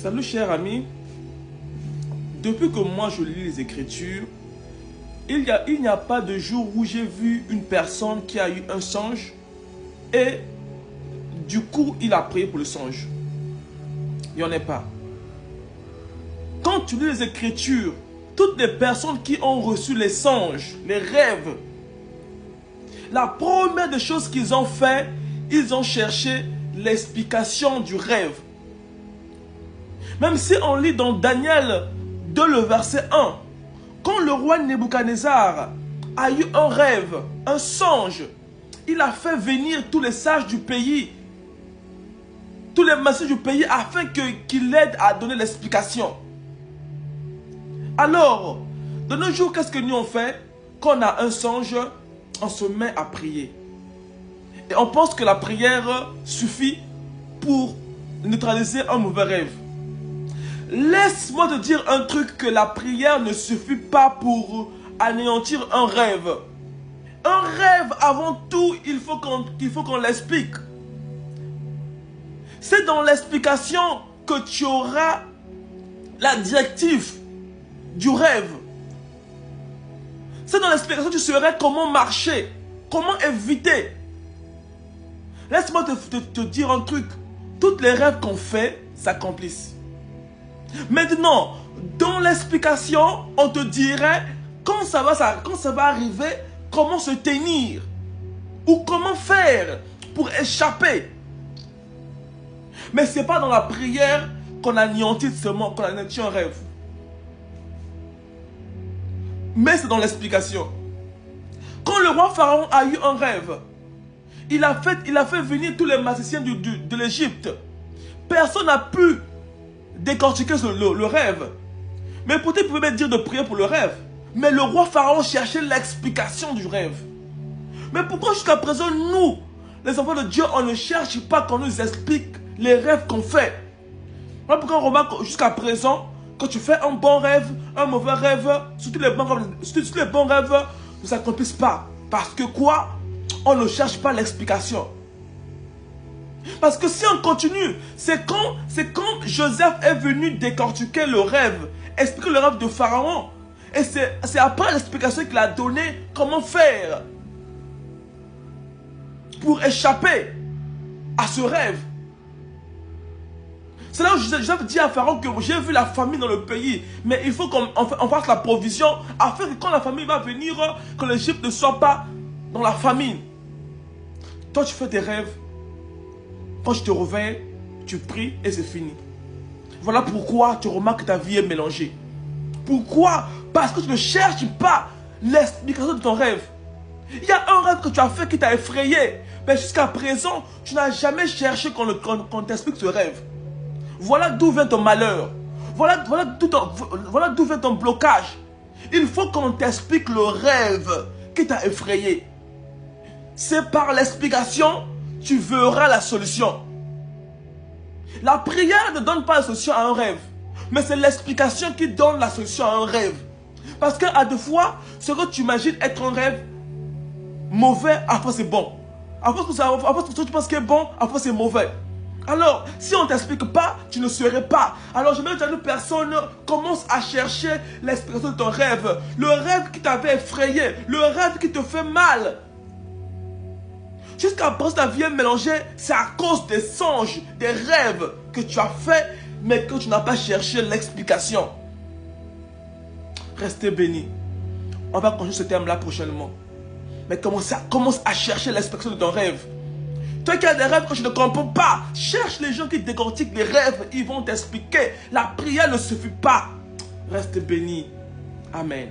Salut cher ami, depuis que moi je lis les Écritures, il n'y a pas de jour où j'ai vu une personne qui a eu un songe et du coup il a prié pour le songe. Il n'y en a pas. Quand tu lis les Écritures, toutes les personnes qui ont reçu les songes, les rêves, la première des choses qu'ils ont fait, ils ont cherché l'explication du rêve. Même si on lit dans Daniel 2, le verset 1, quand le roi Nebuchadnezzar a eu un rêve, un songe, il a fait venir tous les sages du pays, tous les magiciens du pays, afin qu'il l'aide à donner l'explication. Alors, de nos jours, qu'est-ce que nous on fait? Quand on a un songe, on se met à prier. Et on pense que la prière suffit pour neutraliser un mauvais rêve. Laisse-moi te dire un truc, que la prière ne suffit pas pour anéantir un rêve. Un rêve, avant tout, il faut qu'on l'explique. C'est dans l'explication que tu auras la directive du rêve. C'est dans l'explication que tu sauras comment marcher, comment éviter. Laisse-moi te dire un truc. Toutes les rêves qu'on fait s'accomplissent. Maintenant, dans l'explication, on te dirait quand ça va arriver, comment se tenir ou comment faire pour échapper. Mais ce n'est pas dans la prière qu'on anéantit seulement, qu'on anéantit un rêve. Mais c'est dans l'explication. Quand le roi Pharaon a eu un rêve, il a fait venir tous les magiciens de l'Égypte. Personne n'a pu décortiquer le rêve. Mais pourtant, il pouvait même dire de prier pour le rêve. Mais le roi Pharaon cherchait l'explication du rêve. Mais pourquoi jusqu'à présent, nous, les enfants de Dieu, on ne cherche pas qu'on nous explique les rêves qu'on fait? Voilà pourquoi on remarque jusqu'à présent, quand tu fais un bon rêve, un mauvais rêve, surtout les bons rêves ne s'accomplissent pas. Parce que quoi? On ne cherche pas l'explication. Parce que si on continue, c'est quand Joseph est venu décortiquer le rêve, expliquer le rêve de Pharaon. Et c'est après l'explication qu'il a donné comment faire pour échapper à ce rêve. C'est là où Joseph dit à Pharaon que j'ai vu la famine dans le pays, mais il faut qu'on fasse la provision afin que quand la famine va venir, que l'Égypte ne soit pas dans la famine. Toi, tu fais tes rêves. Quand je te réveille, tu pries et c'est fini. Voilà pourquoi tu remarques que ta vie est mélangée. Pourquoi? Parce que tu ne cherches pas l'explication de ton rêve. Il y a un rêve que tu as fait qui t'a effrayé. Mais jusqu'à présent, tu n'as jamais cherché qu'on t'explique ce rêve. Voilà d'où vient ton malheur. Voilà d'où vient ton blocage. Il faut qu'on t'explique le rêve qui t'a effrayé. C'est par l'explication tu verras la solution. La prière ne donne pas la solution à un rêve, mais c'est l'explication qui donne la solution à un rêve. Parce qu'à deux fois, ce que tu imagines être un rêve mauvais, après c'est bon. Après ce que tu penses qui est bon, après c'est mauvais. Alors, si on ne t'explique pas, tu ne saurais pas. Alors, je vais dire à une personne, commence à chercher l'explication de ton rêve. Le rêve qui t'avait effrayé, le rêve qui te fait mal. Jusqu'à présent, ta vie est mélangée, c'est à cause des songes, des rêves que tu as fait, mais que tu n'as pas cherché l'explication. Restez bénis. On va continuer ce thème-là prochainement. Mais commence à chercher l'explication de ton rêve. Toi qui as des rêves que tu ne comprends pas, cherche les gens qui décortiquent les rêves, ils vont t'expliquer. La prière ne suffit pas. Reste béni. Amen.